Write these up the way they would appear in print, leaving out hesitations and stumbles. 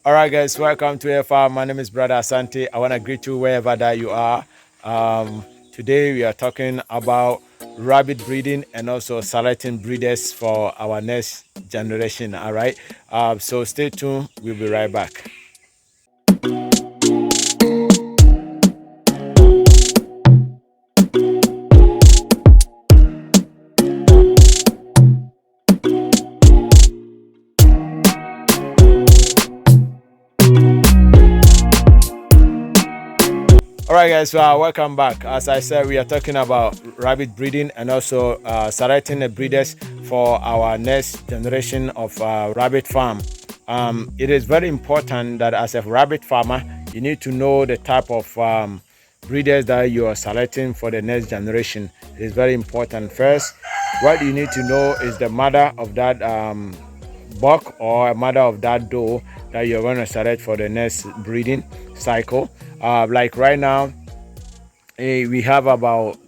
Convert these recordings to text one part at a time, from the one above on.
All right, guys, welcome to FR. My name is Brother Asante. I want to greet you wherever that you are. Today, we are talking about rabbit breeding and also selecting breeders for our next generation. All right, so stay tuned. We'll be right back. All right, guys, so welcome back. As I said, we are talking about rabbit breeding and also selecting the breeders for our next generation of rabbit farm. It is very important that as a rabbit farmer, you need to know the type of breeders that you are selecting for the next generation. It is very important. First, what you need to know is the mother of that buck or a mother of that doe that you're going to select for the next breeding cycle. Like right now, we have about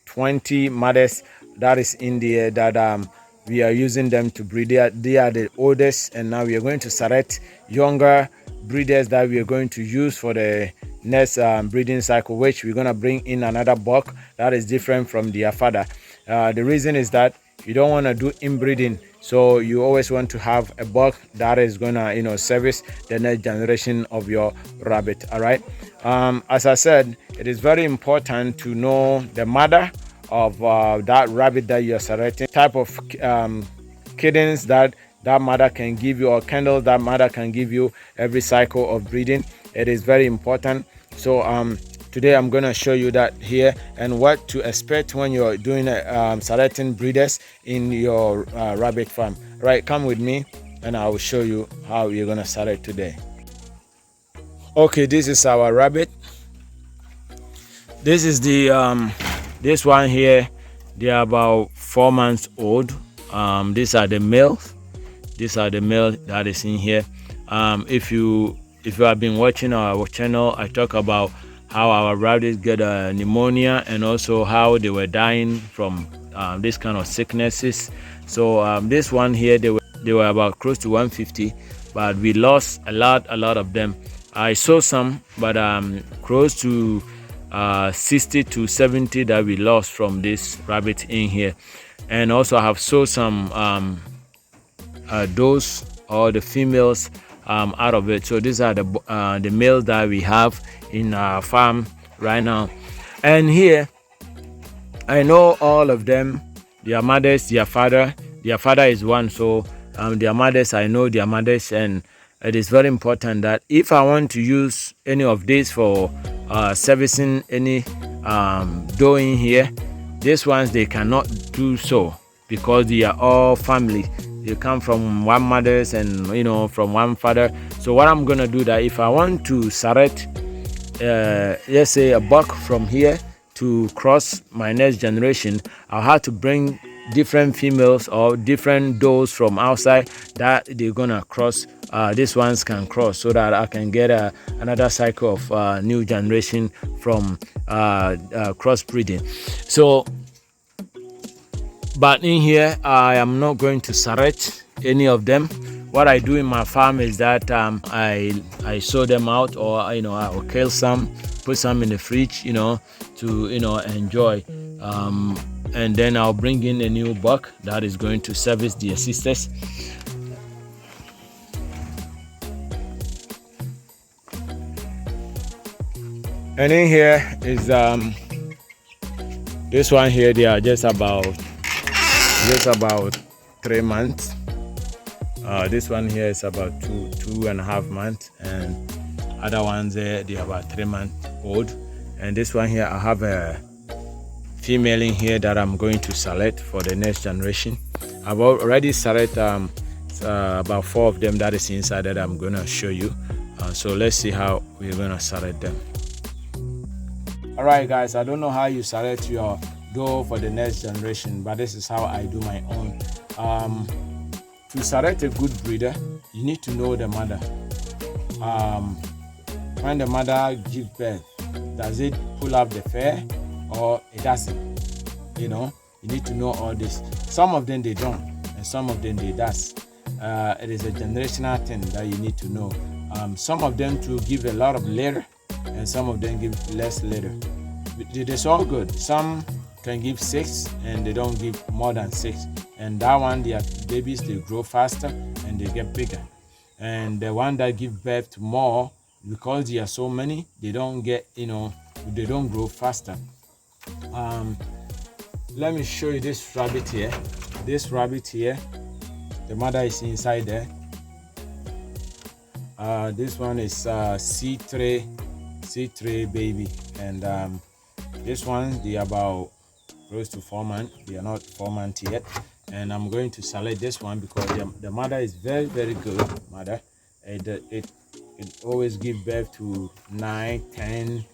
20 mothers that is in there that we are using them to breed. They are the oldest, and now we are going to select younger breeders that we are going to use for the next breeding cycle, which we're going to bring in another buck that is different from their father. The reason is that you don't want to do inbreeding, so you always want to have a buck that is gonna service the next generation of your rabbit. All right, as I said, it is very important to know the mother of that rabbit that you're selecting, type of kittens that mother can give you, or candles that mother can give you every cycle of breeding. It is very important. So today I'm going to show you that here and what to expect when you're doing selecting breeders in your rabbit farm. Right, come with me and I will show you how you're going to select today. Okay, this is our rabbit. This is the this one here. They are about 4 months old. These are the males. These are the male that is in here. If you have been watching our channel, I talk about how our rabbits get pneumonia and also how they were dying from this kind of sicknesses. So this one here, they were about close to 150, but we lost a lot of them. I saw some, but close to 60 to 70 that we lost from this rabbit in here. And also I have saw some those or the females out of it. So these are the males that we have in our farm right now. And here I know all of them, their mothers, their father is one. So their mothers, I know their mothers, and it is very important that if I want to use any of these for servicing any doe in here, these ones they cannot do so because they are all family. They come from one mothers and from one father. So what I'm gonna do that if I want to select let's say a buck from here to cross my next generation, I'll have to bring different females or different does from outside that they're gonna cross. These ones can cross so that I can get another cycle of new generation from crossbreeding. So but in here I am not going to select any of them. What I do in my farm is that I sow them out, or I will kill some, put some in the fridge to enjoy, and then I'll bring in a new buck that is going to service their sisters. And in here is this one here. They are just about 3 months. This one here is about 2.5 months, and other ones there they are about 3 months old. And this one here, I have a female in here that I'm going to select for the next generation. I've already selected about 4 of them that is inside that I'm gonna show you. So let's see how we're gonna select them. All right, guys, I don't know how you select your doe for the next generation, but this is how I do my own. To select a good breeder, you need to know the mother. When the mother gives birth, does it pull up the fur or it doesn't? You need to know all this. Some of them they don't, and some of them they does. it is a generational thing that you need to know. Some of them to give a lot of litter, and some of them give less litter. It is all good. Some can give 6 and they don't give more than 6, and that one, their babies, they grow faster and they get bigger. And the one that give birth to more, because there are so many, they don't get, they don't grow faster. Let me show you this rabbit here. This rabbit here, the mother is inside there. This one is C3 baby, and this one, they are about close to 4 months. They are not 4 months yet, and I'm going to select this one because the mother is very, very good mother. It always give birth to 9, 10,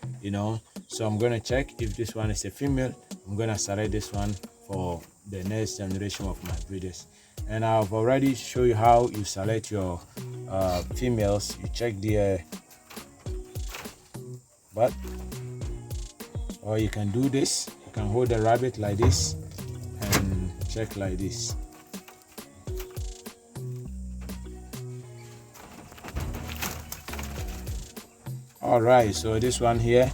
so I'm going to check if this one is a female. I'm going to select this one for the next generation of my breeders. And I've already shown you how you select your females. You check their butt, or you can do this. You can hold the rabbit like this and check like this. All right, so this one here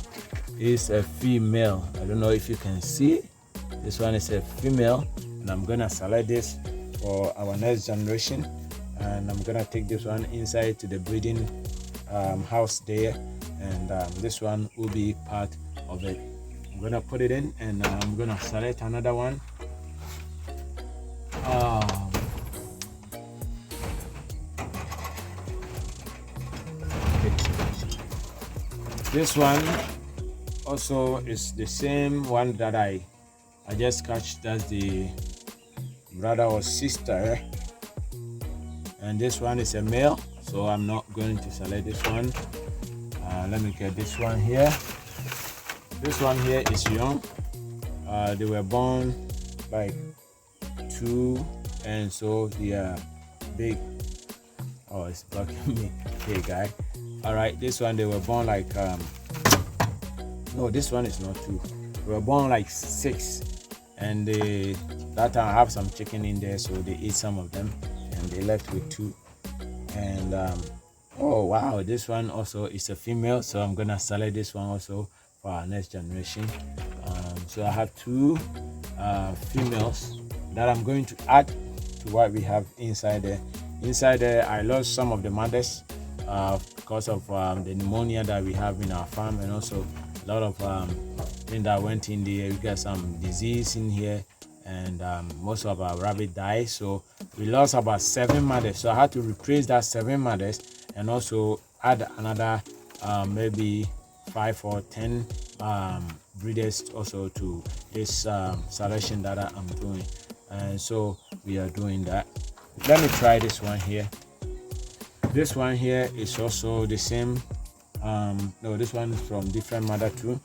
is a female. I don't know if you can see. This one is a female, and I'm gonna select this for our next generation, and I'm gonna take this one inside to the breeding house there, and this one will be part of it. I'm gonna put it in, and I'm gonna select another one. This one also is the same one that I just catch. That's the brother or sister, and this one is a male, so I'm not going to select this one. Let me get this one here. This one here is young. They were born like 2, and so they are big. Oh, it's blocking me. Hey guy. All right, this one, they were born like no, this one is not 2. They were born like 6, and that time I have some chicken in there, so they ate some of them and they left with 2. And oh wow, this one also is a female, so I'm gonna select this one also for our next generation. So I have 2 females that I'm going to add to what we have inside there. Inside there, I lost some of the mothers because of the pneumonia that we have in our farm, and also a lot of things that went in there. We got some disease in here, and most of our rabbit died, so we lost about 7 mothers. So I had to replace that 7 mothers and also add another maybe 5 or 10 breeders also to this selection that I'm doing, and so we are doing that. Let me try this one here. This one here is also the same. No, this one is from different mother too,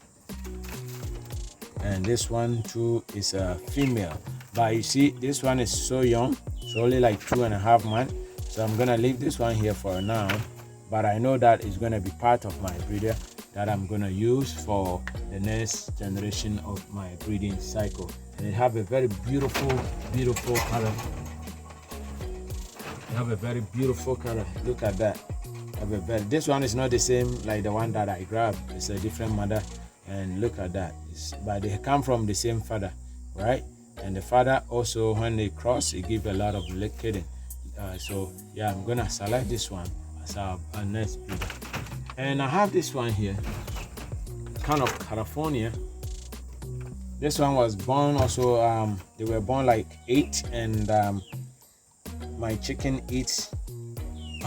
and this one too is a female. But you see, this one is so young, it's only like 2.5 months. So I'm gonna leave this one here for now, but I know that it's gonna be part of my breeder that I'm gonna use for the next generation of my breeding cycle. And it have a very beautiful color. Have a very beautiful color. Look at that. This one is not the same like the one that I grabbed. It's a different mother, and look at that. But they come from the same father, right? And the father also, when they cross, it gives a lot of liquid. So yeah, I'm gonna select this one as our next breeder. And I have this one here, kind of California. This one was born also. They were born like 8, and my chicken eats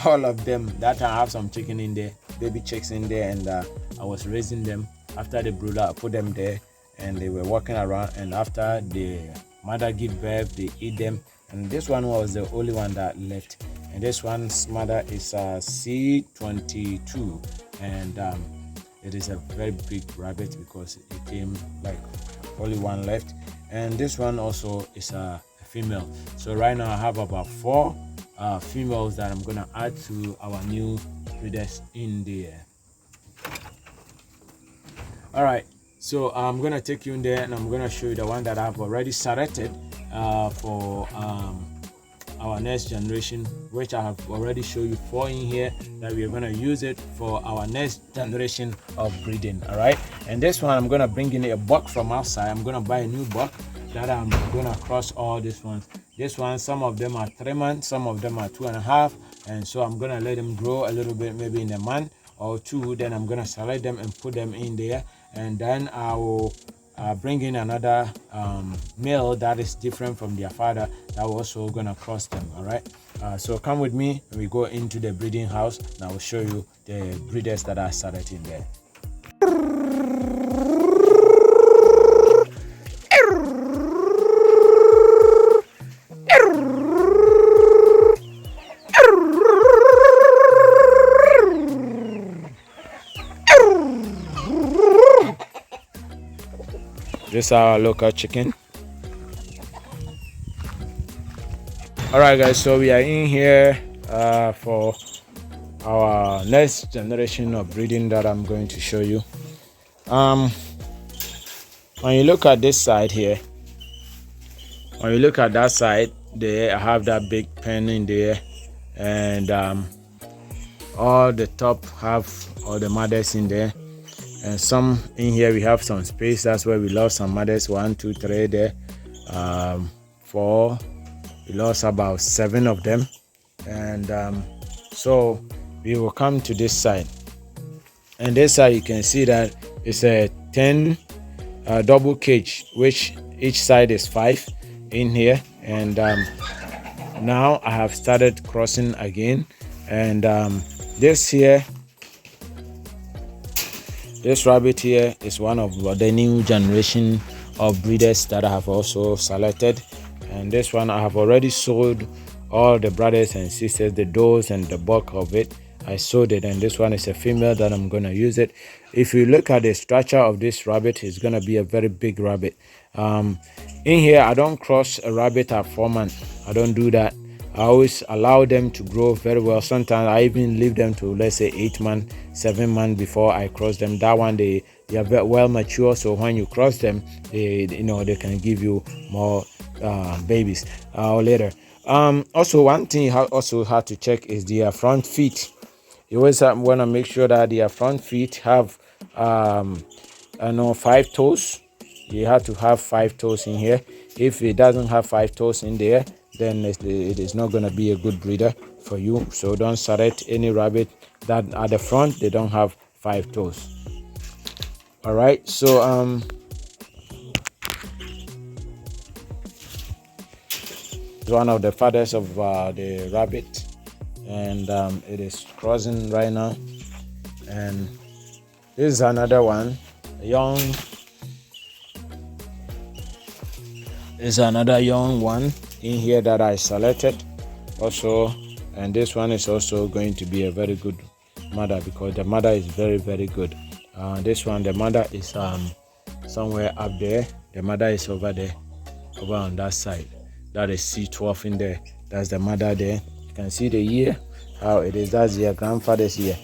all of them. That I have some chicken in there, baby chicks in there, and I was raising them. After the brooder, I put them there, and they were walking around. And after the mother give birth, they eat them. And this one was the only one that left. And this one's mother is C22, and it is a very big rabbit because it came like only one left. And this one also is a female. So right now I have about 4 females that I'm gonna add to our new breeders in there. All right, so I'm gonna take you in there, and I'm gonna show you the one that I've already selected for our next generation, which I have already showed you 4 in here, that we're going to use it for our next generation of breeding. All right, and this one I'm going to bring in a buck from outside. I'm going to buy a new buck that I'm going to cross all these ones. This one, some of them are 3 months, some of them are 2.5, and so I'm going to let them grow a little bit, maybe in a month or 2. Then I'm going to select them and put them in there, and then I will bring in another male that is different from their father that we're also gonna cross them. All right, so come with me and we go into the breeding house and I will show you the breeders that are started in there. This is our local chicken. All right, guys, so we are in here for our next generation of breeding that I'm going to show you. When you look at this side here, when you look at that side there, I have that big pen in there, and all the top have all the mothers in there, and some in here we have some space. That's where we lost some mothers. 1, 2, 3 there, 4. We lost about 7 of them, and so we will come to this side, and this side you can see that it's a 10 double cage, which each side is 5 in here. And now I have started crossing again, and this rabbit here is one of the new generation of breeders that I have also selected. And this one I have already sold all the brothers and sisters, the does and the bulk of it. I sold it, and this one is a female that I'm gonna use it. If you look at the structure of this rabbit, it's gonna be a very big rabbit. In here I don't cross a rabbit at 4 months. I don't do that. I always allow them to grow very well. Sometimes I even leave them to, let's say, 8 months, 7 months before I cross them. That one they are very well mature, so when you cross them, they can give you more babies later. Also, one thing you also have to check is their front feet. You always want to make sure that their front feet have 5 toes. You have to have 5 toes in here. If it doesn't have 5 toes in there, then it is not going to be a good breeder for you. So don't select any rabbit that at the front they don't have 5 toes. All right, so one of the fathers of the rabbit, and it is crossing right now. And this is another one, young. There's another young one in here that I selected also, and this one is also going to be a very good mother because the mother is very, very good. This one, the mother is somewhere up there. The mother is over there, over on that side. That is C12 in there. That's the mother there. You can see the year, how it is. That's their grandfather's year.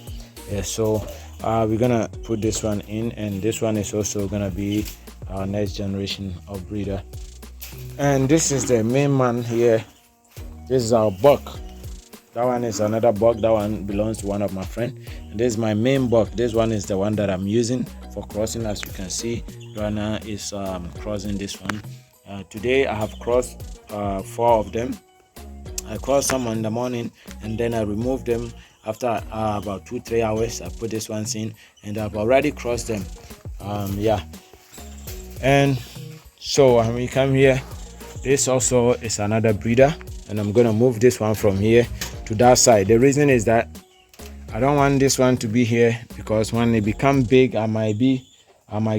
Yeah, so we're gonna put this one in, and this one is also gonna be our next generation of breeder. And this is the main man here. This is our buck. That one is another buck. That one belongs to one of my friends. And this is my main buck. This one is the one that I'm using for crossing. As you can see, Joanna is crossing this one. Today I have crossed 4 of them. I crossed some in the morning, and then I removed them after about 2-3 hours. I put this one in, and I've already crossed them. Yeah, and so when we come here, this also is another breeder, and I'm gonna move this one from here to that side. The reason is that I don't want this one to be here, because when they become big, I might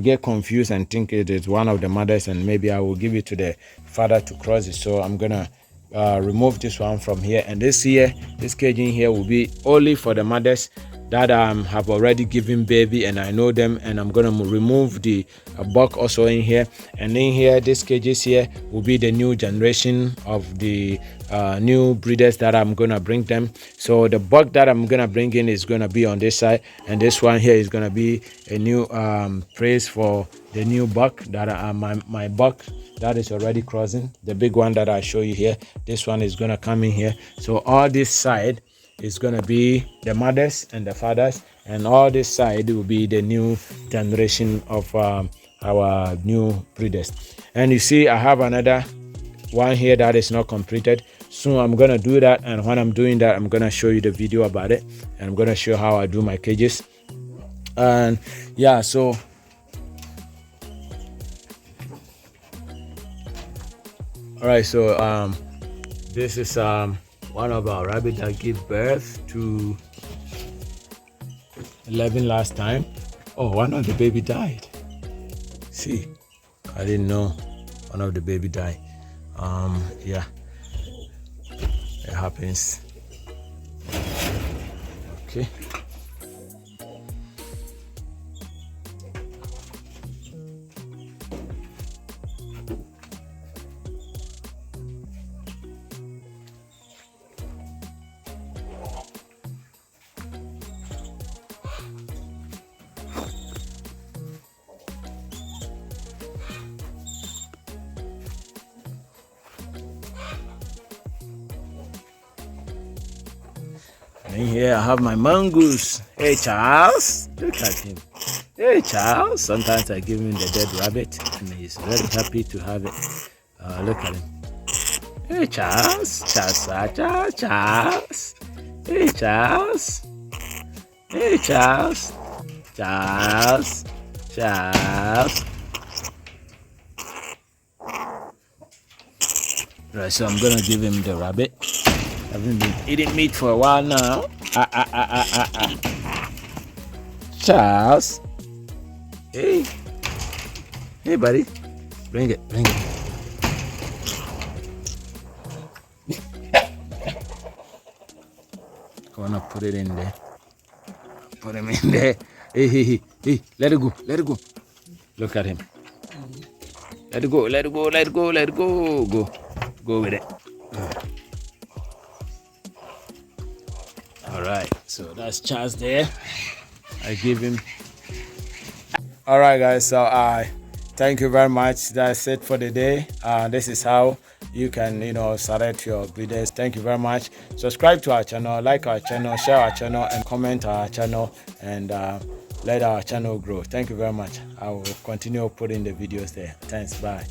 get confused and think it is one of the mothers, and maybe I will give it to the father to cross it. So I'm gonna remove this one from here, and this cage in here will be only for the mothers. that have already given baby, and I know them, and I'm gonna remove the buck also in here. And in here, these cages here will be the new generation of the new breeders that I'm gonna bring them. So the buck that I'm gonna bring in is gonna be on this side, and this one here is gonna be a new praise for the new buck that my buck that is already crossing, the big one that I show you here. This one is gonna come in here. So all this side is gonna be the mothers and the fathers, and all this side will be the new generation of our new breeders. And you see, I have another one here that is not completed. Soon I'm gonna do that, and when I'm doing that, I'm gonna show you the video about it, and I'm gonna show how I do my cages. And yeah, so all right, so this is one of our rabbits that gave birth to 11 last time. Oh, one of the baby died. See, I didn't know one of the baby died. Yeah, it happens. Okay. And here I have my mongoose. Hey Charles, look at him. Hey Charles, sometimes I give him the dead rabbit and he's very happy to have it. Look at him. Hey Charles, Charles. Hey Charles. Hey Charles. Charles. Right, so I'm gonna give him the rabbit. I haven't been eating meat for a while now. Charles. Hey, buddy. Bring it. I wanna put it in there. Put him in there. Hey, let it go. Look at him. Let it go. Go with it. All right, so that's Charles there. I give him. All right, guys, so thank you very much. That's it for the day. This is how you can select your breeders. Thank you very much. Subscribe to our channel, like our channel, share our channel, and comment our channel, and let our channel grow. Thank you very much. I will continue putting the videos there. Thanks. Bye.